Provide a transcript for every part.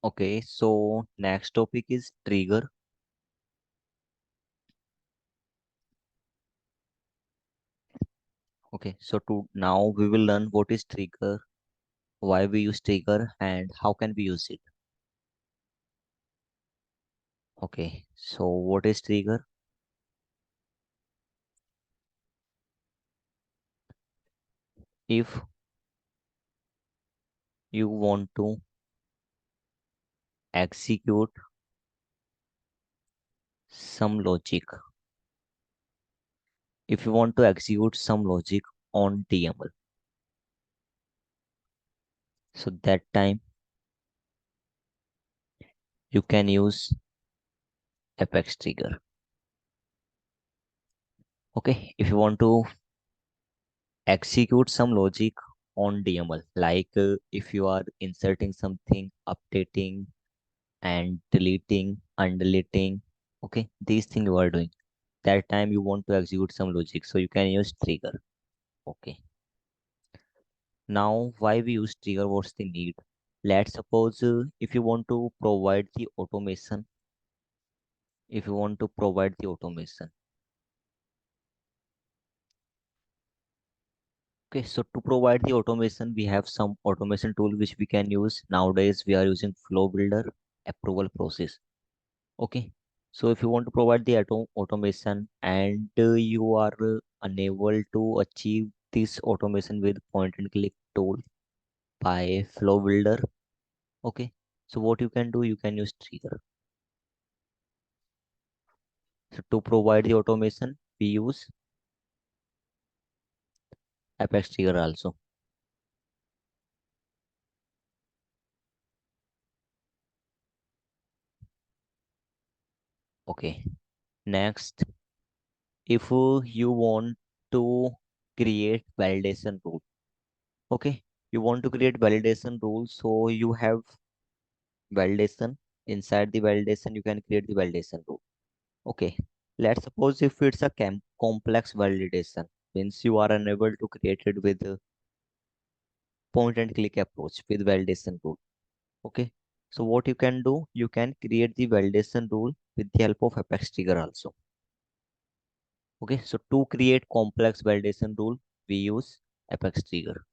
Okay, so next topic is trigger. Okay, so to now we will learn what is trigger, why we use trigger, and how can we use it. Okay, so what is trigger? If you want to execute some logic, if you want to execute some logic on TML, so that time you can use Apex trigger. Okay, if you want to execute some logic on DML, like if you are inserting something, updating and deleting, undeleting, okay, these things you are doing. That time you want to execute some logic, so you can use trigger. Okay. Now, why we use trigger? What's the need? Let's suppose if you want to provide the automation, if you want to provide the automation. Okay, so to provide the automation, we have some automation tool which we can use. Nowadays, we are using Flow Builder approval process. Okay, so if you want to provide the automation and you are unable to achieve this automation with point and click tool by Flow Builder, okay, so what you can do, you can use trigger. So to provide the automation, we use Apex trigger also. Okay, next, if you want to create validation rule, okay, you want to create validation rule, so you have validation. Inside the validation, you can create the validation rule. Okay, let's suppose if it's a complex validation, means you are unable to create it with point and click approach with validation rule. Okay, so what you can do, you can create the validation rule with the help of Apex trigger also. Okay, so to create complex validation rule, we use Apex trigger.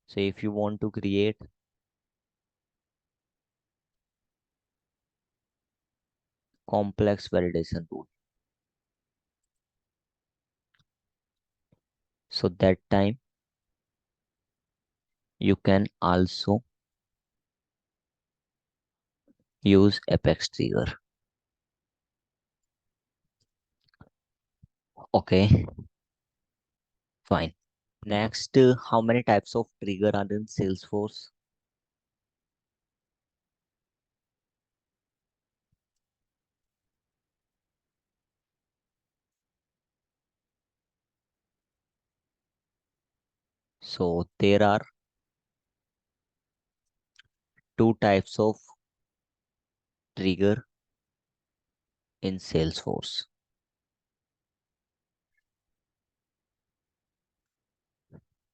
So if you want to create complex validation rule, so that time you can also use Apex trigger. Okay, fine. Next, how many types of trigger are in Salesforce? So there are two types of trigger in Salesforce.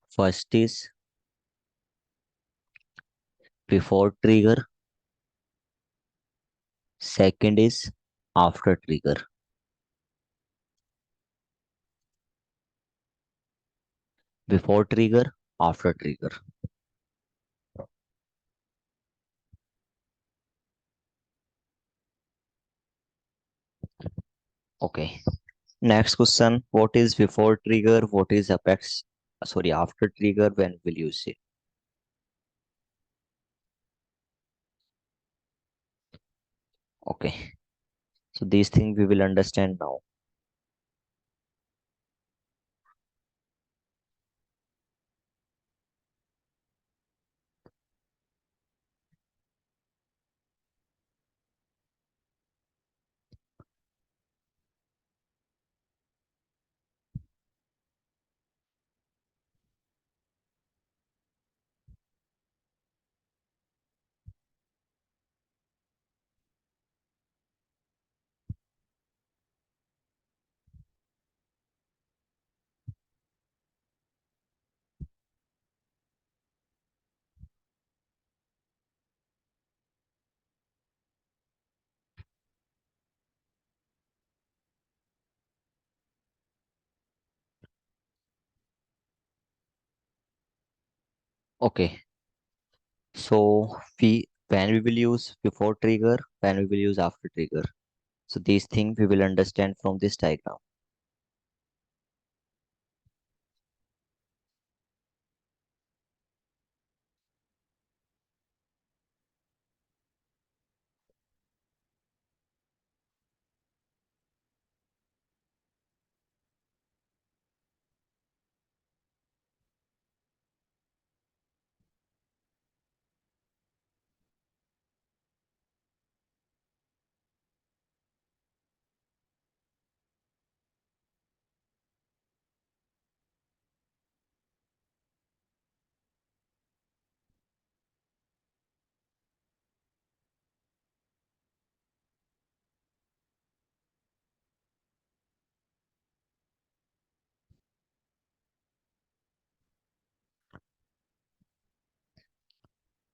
First is before trigger, second is after trigger. Before trigger, after trigger. Okay. Next question, what is before trigger? What is Apex? Sorry, after trigger, when will you see? Okay. So these things we will understand now. Okay, so when we will use before trigger, when we will use after trigger. So these things we will understand from this diagram.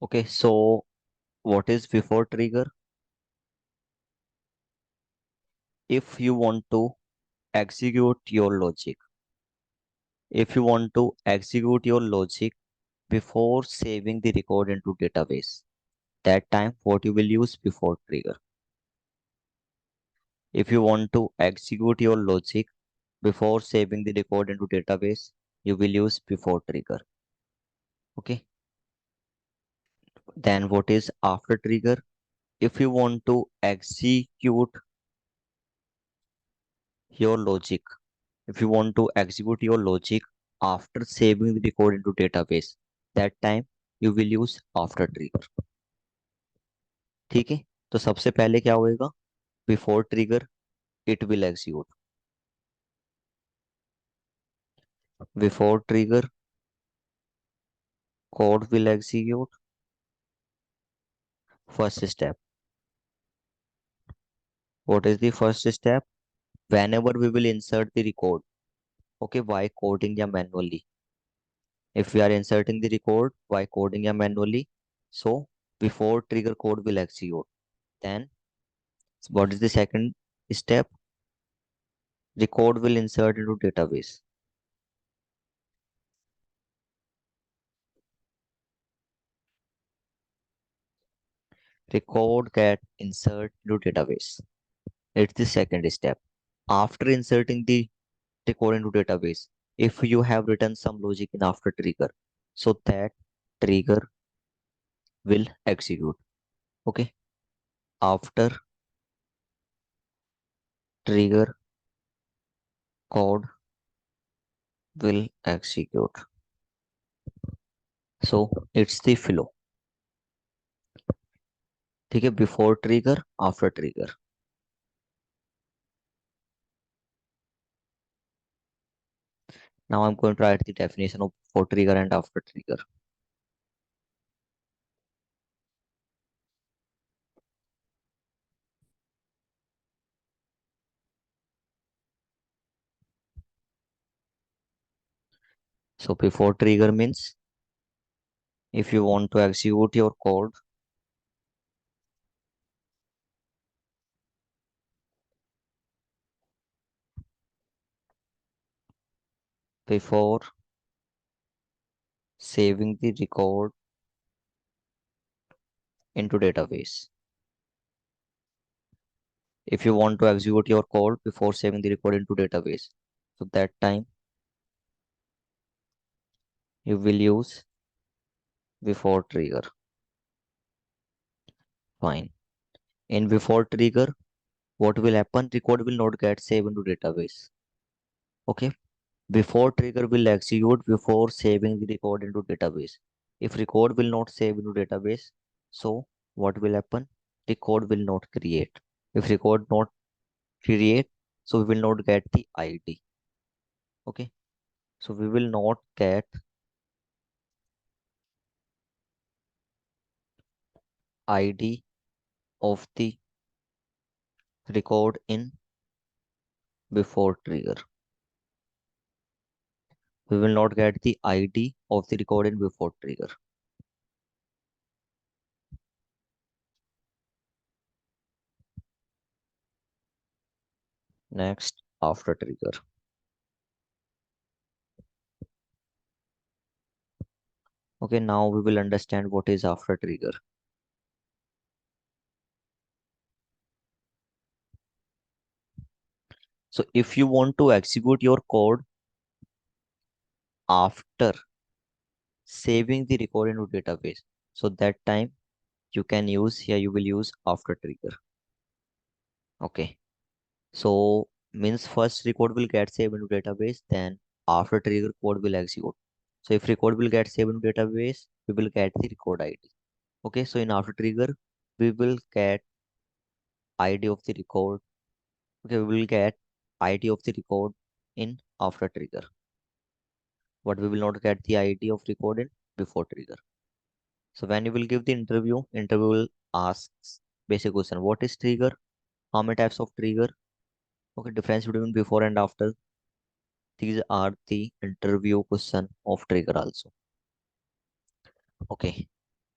Okay, so what is before trigger? If you want to execute your logic, if you want to execute your logic before saving the record into database, that time what you will use before trigger. If you want to execute your logic before saving the record into database, you will use before trigger. Okay, then what is after trigger? If you want to execute your logic, if you want to execute your logic after saving the record into database, that time you will use after trigger. ठीक है, तो सबसे पहले क्या होएगा? Before trigger it will execute, before trigger code will execute. First step, what is the first step? Whenever we will insert the record, okay, by coding या manually, if we are inserting the record by coding या manually, so before trigger code will execute. Then what is the second step? Record will insert into database. Record get insert into database. It's the second step. After inserting the record into database, if you have written some logic in after trigger, so that trigger will execute. Okay. After trigger code will execute. So it's the flow. ठीक है, before trigger, after trigger. Now I'm going to write the definition of before trigger and after trigger. So before trigger means if you want to execute your code before saving the record into database. If you want to execute your code before saving the record into database, so that time you will use before trigger. Fine. In before trigger, what will happen? Record will not get saved into database. Okay. Before trigger will execute before saving the record into database. If record will not save into database, so what will happen? Record will not create. If record not create, so we will not get the ID. Okay. So we will not get ID of the record in before trigger. We will not get the ID of the record in before trigger. Next, after trigger. Okay, now we will understand what is after trigger. So if you want to execute your code after saving the record into database, so that time you can use here, you will use after trigger. Okay, so means first record will get saved into database, then after trigger code will execute. So if record will get saved into database, we will get the record ID. Okay, so in after trigger, we will get ID of the record. Okay, we will get ID of the record in after trigger, but we will not get the ID of record in before trigger. So when you will give the interview, interview will ask basic question: what is trigger? How many types of trigger? Okay, difference between before and after. These are the interview question of trigger also. Okay,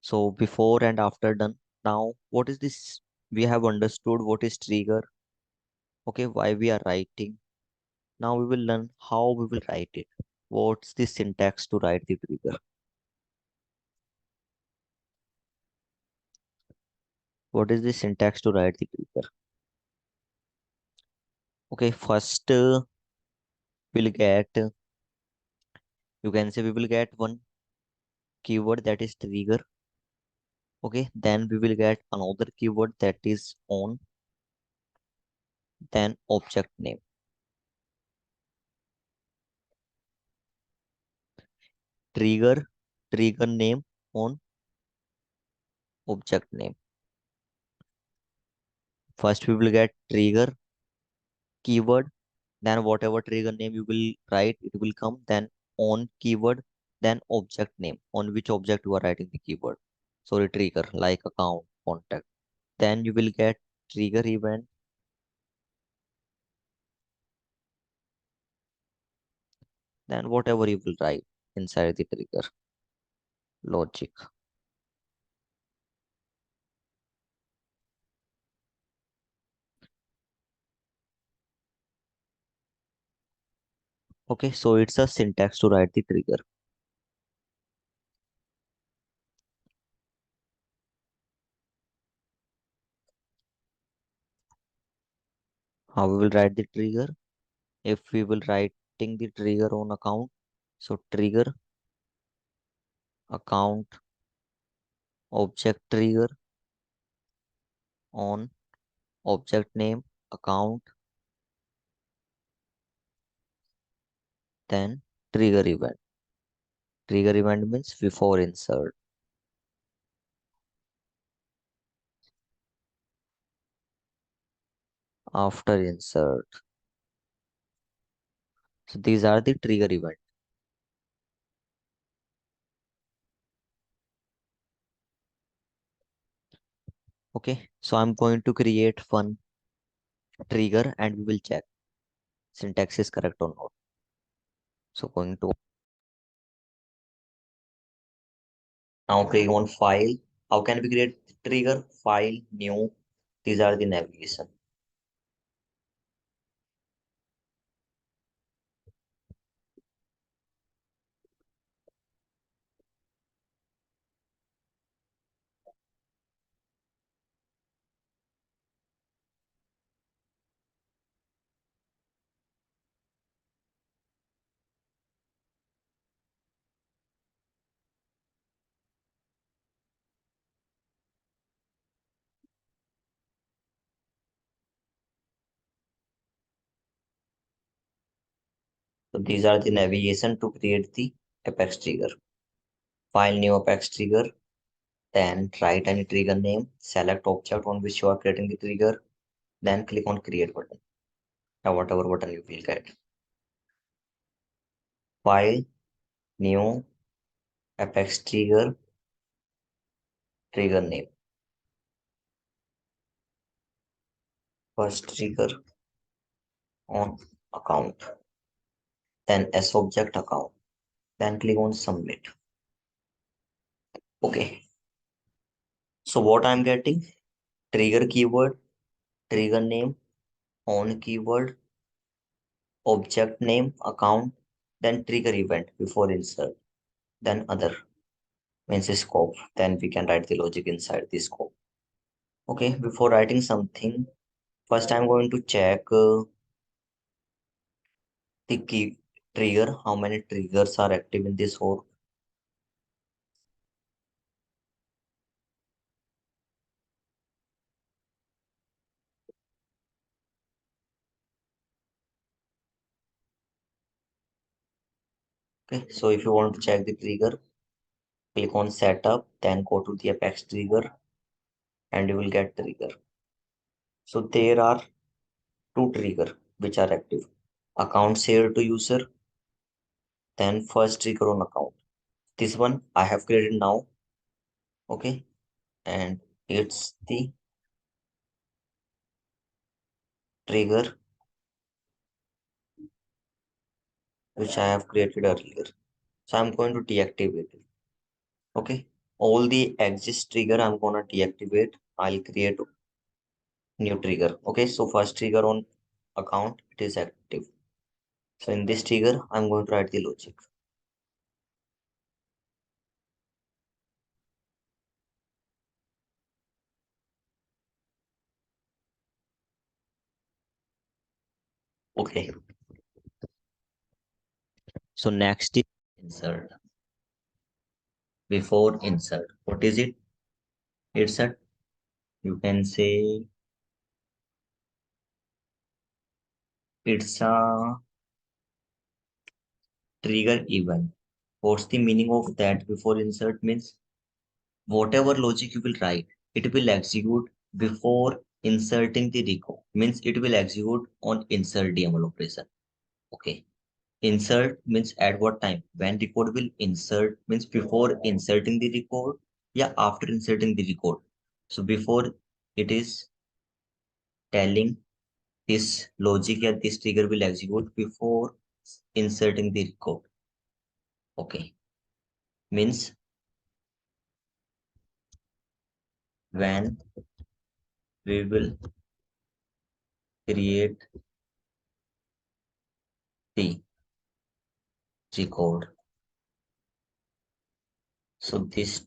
so before and after done. Now, what is this? We have understood what is trigger. Okay, why we are writing. Now we will learn how we will write it. What's the syntax to write the trigger? What is the syntax to write the trigger? Okay, first we'll get, you can say we will get one keyword that is trigger. Okay, then we will get another keyword that is on, then object name. Trigger, trigger name on object name. First we will get trigger keyword, then whatever trigger name you will write, it will come, then on keyword, then object name, on which object you are writing the keyword. Sorry, trigger, like account, contact. Then you will get trigger event, then whatever you will write inside the trigger logic. Okay, so it's a syntax to write the trigger. How we will write the trigger? If we will writing the trigger on account, so trigger account object trigger on object name account, then trigger event. Trigger event means before insert. After insert. So these are the trigger event. Okay, so I'm going to create one trigger and we will check syntax is correct or not. So going to now create one file. How can we create trigger? File, new. These are the navigation. So these are the navigation to create the Apex trigger. File, new Apex trigger. Then write any trigger name. Select object on which you are creating the trigger. Then click on create button. Now whatever button you will get. File, new Apex trigger, trigger name. First trigger on account. Then S object account. Then click on submit. Okay. So what I'm getting? Trigger keyword, trigger name, on keyword, object name, account, then trigger event before insert, then other. means scope. Then we can write the logic inside the scope. Okay, before writing something, first I'm going to check the key trigger, how many triggers are active in this for. Okay, so if you want to check the trigger, click on setup, then go to the apex trigger and you will get trigger. So there are two trigger which are active. Account shared to user, then first trigger on account. This one I have created now. Okay, and it's the trigger which I have created earlier. So I'm going to deactivate it. Okay, all the exist trigger I'm gonna deactivate. I'll create new trigger. Okay, so first trigger on account, it is active. So in this trigger, I'm going to write the logic. Okay, so next is insert. Before insert, what is it? It's a, you can say it's a trigger event. What's the meaning of that? Before insert means whatever logic you will write, it will execute before inserting the record. Means it will execute on insert DML operation. Okay. Insert means at what time? When record will insert means before inserting the record. Yeah, after inserting the record. So before it is telling this logic or this trigger will execute before inserting the record. Okay. Means when we will create the record. So this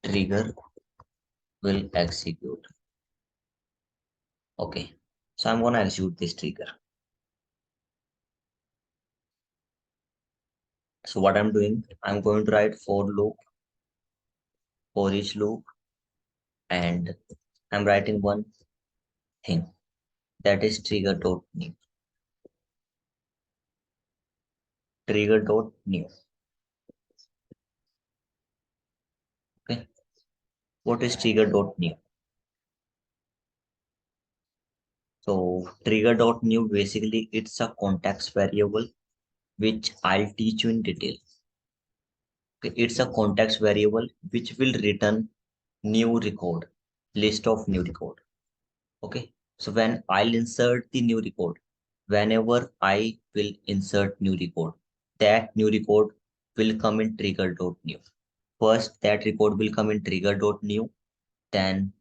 trigger will execute. Okay. So I'm gonna execute this trigger. So what I'm doing, I'm going to write for loop, for each loop, and I'm writing one thing that is trigger.new. Trigger.new. Okay. What is trigger.new? So trigger.new basically it's a context variable which I'll teach you in detail. Okay. It's a context variable which will return new record, list of new record. Okay. So when I'll insert the new record, whenever I will insert new record, that new record will come in trigger.new. First, that record will come in trigger.new. Then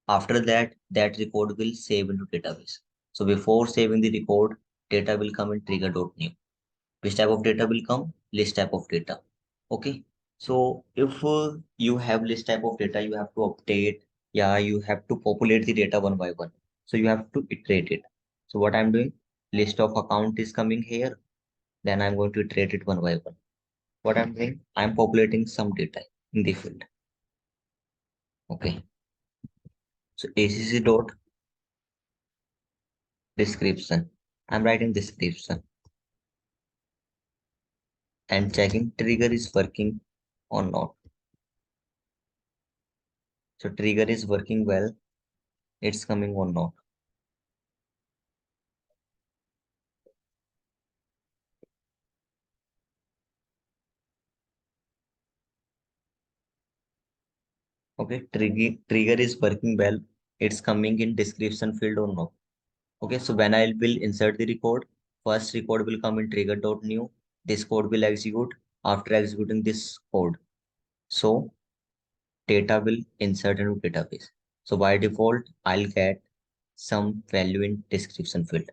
after that, that record will save into database. So before saving the record, data will come in trigger.new. Which type of data will come? List type of data. Okay. So if you have list type of data, you have to update. Yeah, you have to populate the data one by one. So you have to iterate it. So what I'm doing, list of account is coming here. Then I'm going to iterate it one by one. What I'm doing, I'm populating some data in the field. Okay. So ACC dot description. I'm writing description and checking trigger is working or not. So trigger is working well. It's coming or not. Okay, trigger is working well. It's coming in description field or not. Okay, so when I will insert the record, first record will come in trigger.new. This code will execute. After executing this code, so data will insert into database. So by default, I'll get some value in description field.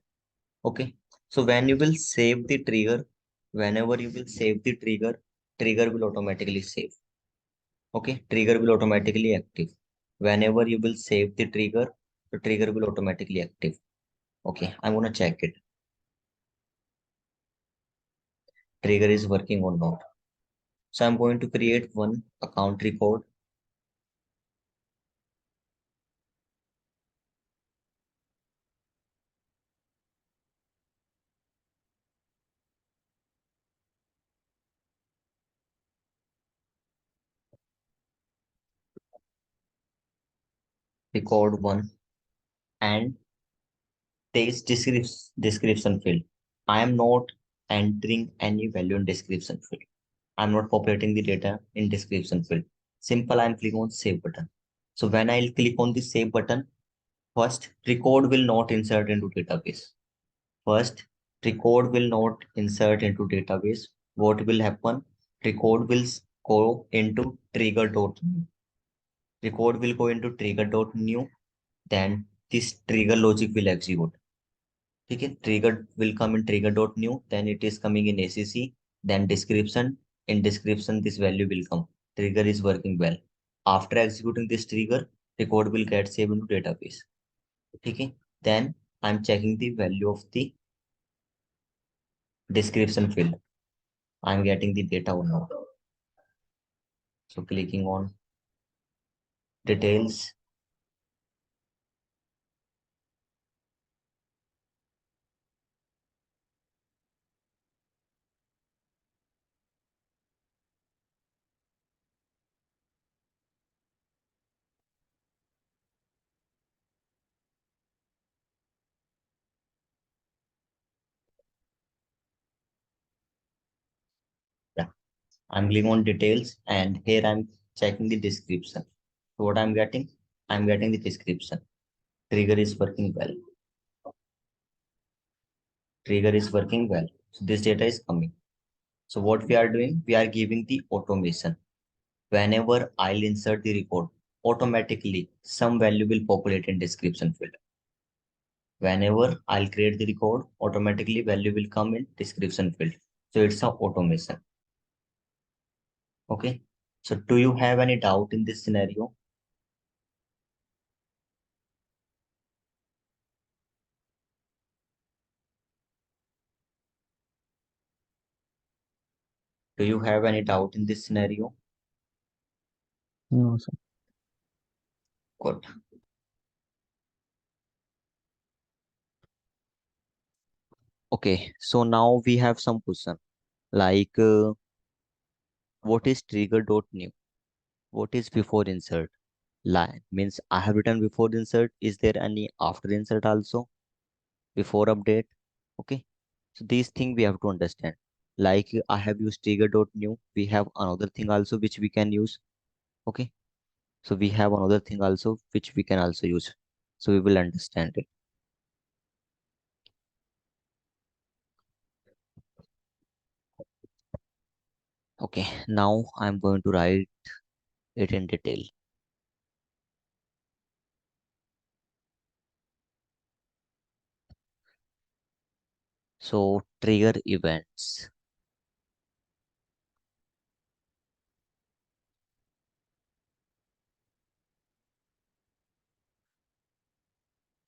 Okay. So when you will save the trigger, whenever you will save the trigger, trigger will automatically save. Okay, trigger will automatically active. Whenever you will save the trigger will automatically active. Okay, I'm gonna check it. Trigger is working or not. So I'm going to create one account record. Record one and takes description field. I am not entering any value in description field. I'm not populating the data in description field. Simple, I'm clicking on save button. So when I'll click on the save button, first record will not insert into database. First, record will not insert into database. What will happen? Record will go into trigger.new. Record will go into trigger.new. Then this trigger logic will execute. Okay, trigger will come in trigger.new, then it is coming in ACC, then description. In description, this value will come. Trigger is working well. After executing this trigger, record will get saved into database. Okay, then I'm checking the value of the description field. I'm getting the data or not. So clicking on details. Yeah, I'm clicking on details and here I'm checking the description. So what I'm getting? I'm getting the description. Trigger is working well. Trigger is working well. So this data is coming. So what we are doing, we are giving the automation. Whenever I'll insert the record, automatically some value will populate in description field. Whenever I'll create the record, automatically value will come in description field. So it's a automation. Okay. So do you have any doubt in this scenario? Do you have any doubt in this scenario? No, sir. Good. Okay. So now we have some question like what is trigger.new? What is before insert? Line means I have written before insert. Is there any after insert also? Before update? Okay. So these things we have to understand. Like I have used trigger.new. We have another thing also which we can use. Okay. So we have another thing also which we can also use. So we will understand it. Okay. Now I'm going to write it in detail. So trigger events.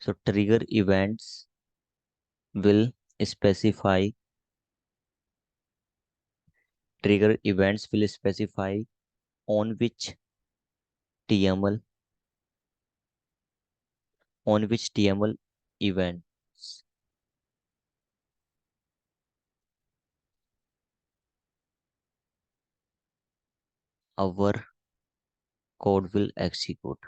So will specify trigger events will specify on which TML TML events our code will execute.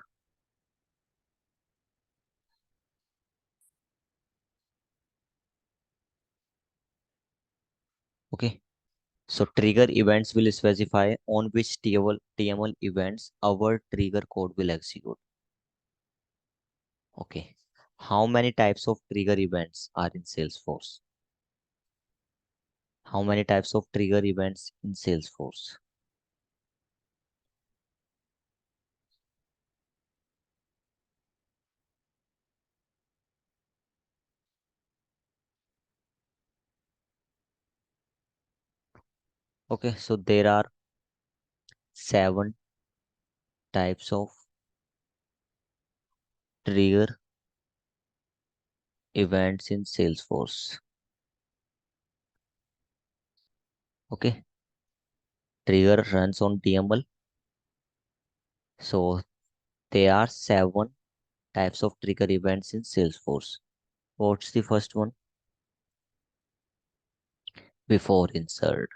Okay. So trigger events will specify on which TML events our trigger code will execute. Okay. How many types of trigger events are in Salesforce? How many types of trigger events in Salesforce? Okay. So there are seven types of trigger events in Salesforce. Okay, trigger runs on TML. So there are 7 types of trigger events in Salesforce. What's the first one? Before insert.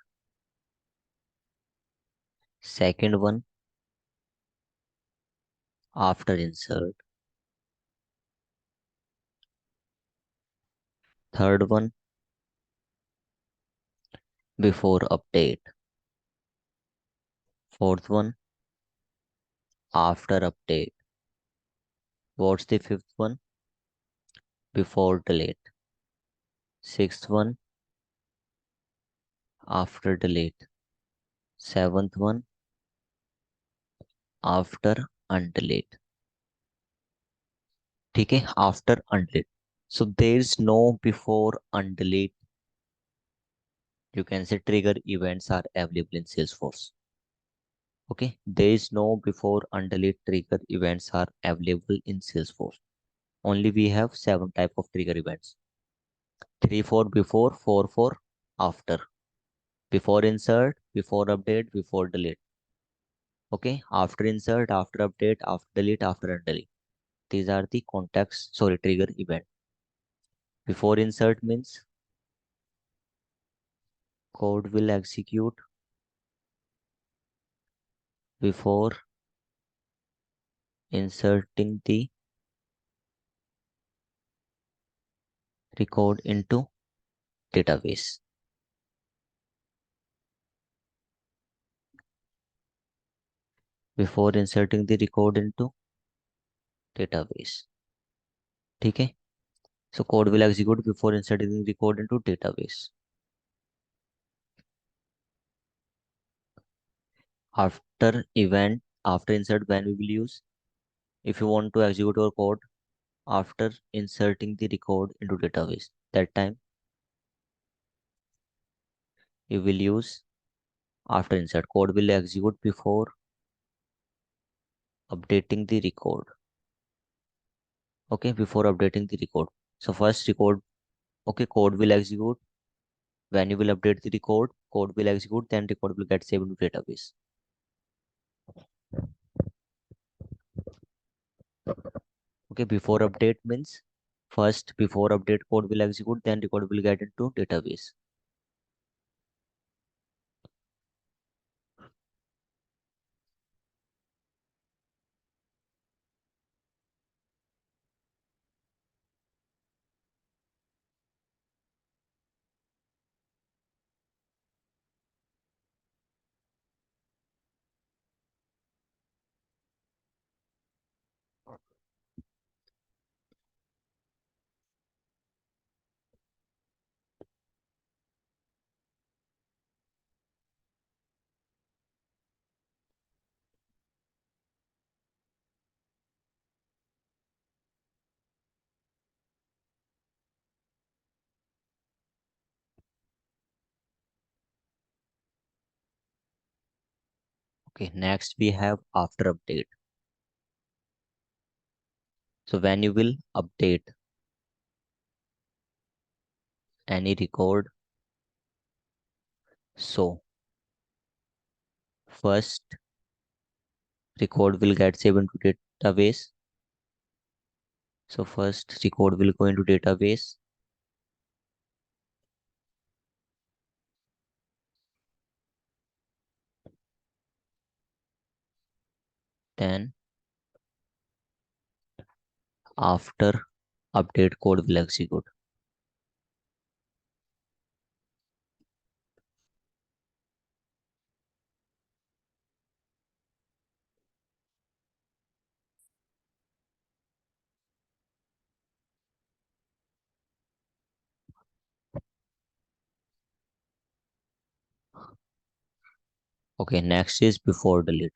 Second one, after insert. Third one, before update. Fourth one, after update. What's the fifth one? Before delete. Sixth one, after delete. Seventh one, after undelete. ठीक है, after undelete. So there is no before undelete. You can say trigger events are available in Salesforce. Okay, there is no before undelete trigger events are available in Salesforce. Only we have 7 type of trigger events. 3 for before, 4 for after. Before insert, before update, before delete. Okay, after insert, after update, after delete, after undelete. These are the context, sorry, trigger event. Before insert means code will execute before inserting the record into database. Before inserting the record into database. ठीक है, so code will execute before inserting the record into database. After event, after insert, when we will use, if you want to execute your code after inserting the record into database, that time you will use after insert. Code will execute before updating the record. Okay, before updating the record. So first record, okay, code will execute. When you will update the record, code will execute, then record will get saved into database. Okay, before update means first before update code will execute, then record will get into database. Okay, next we have after update. So when you will update any record, so first record will get saved into database. So first record will go into database. Then after update code will execute. Okay, next is before delete.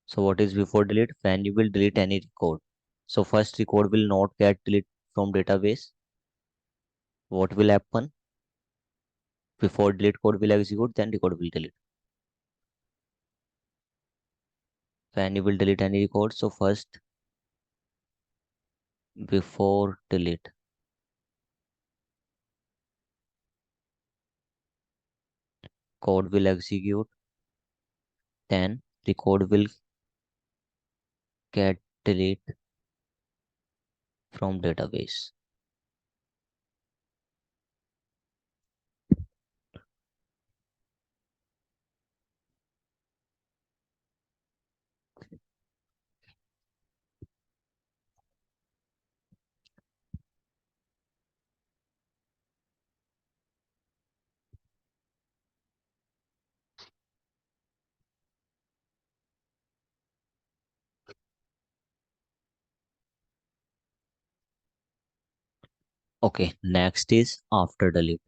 So what is before delete? When you will delete any record. So first record will not get deleted from database. What will happen? Before delete code will execute, then record will delete. when you will delete any record, so first, before delete, code will execute, then record will get delete from database. Okay, next is after delete.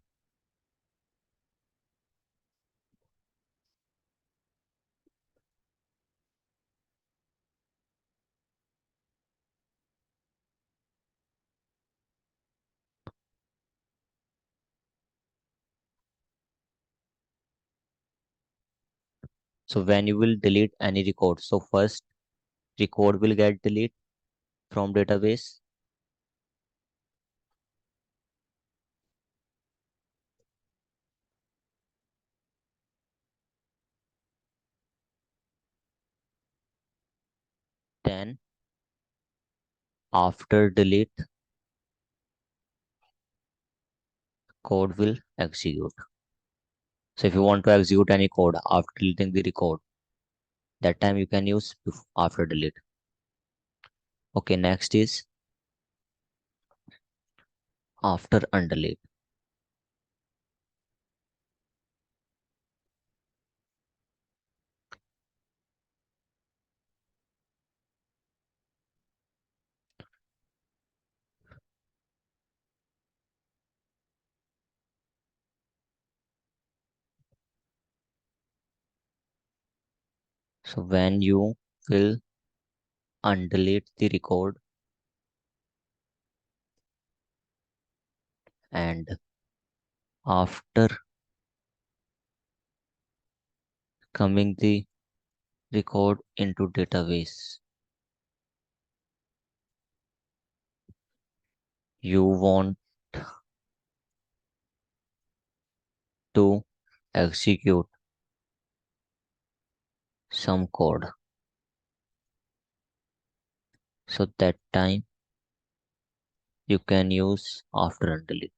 So when you will delete any record, so first record will get delete from database, then after delete, code will execute. So if you want to execute any code after deleting the record, that time you can use after delete. Okay, next is after undelete. So when you will undelete the record and after coming the record into database, you want to execute some code. So that time you can use after undelete.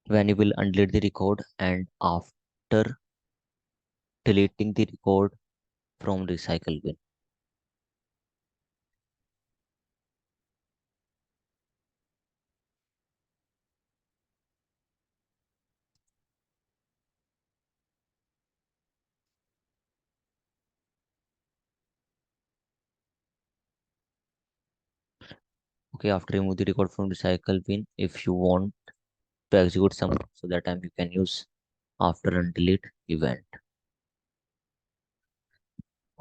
When you will undelete the record and after deleting the record from recycle bin. Okay, after remove the record from recycle bin, if you want to execute some, so that time you can use after undelete event.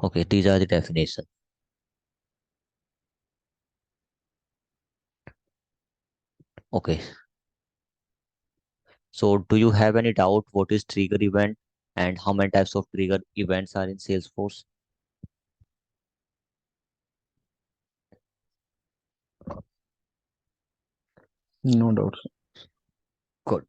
Okay, these are the definition. Okay, so do you have any doubt what is trigger event and how many types of trigger events are in Salesforce? No doubt. Good.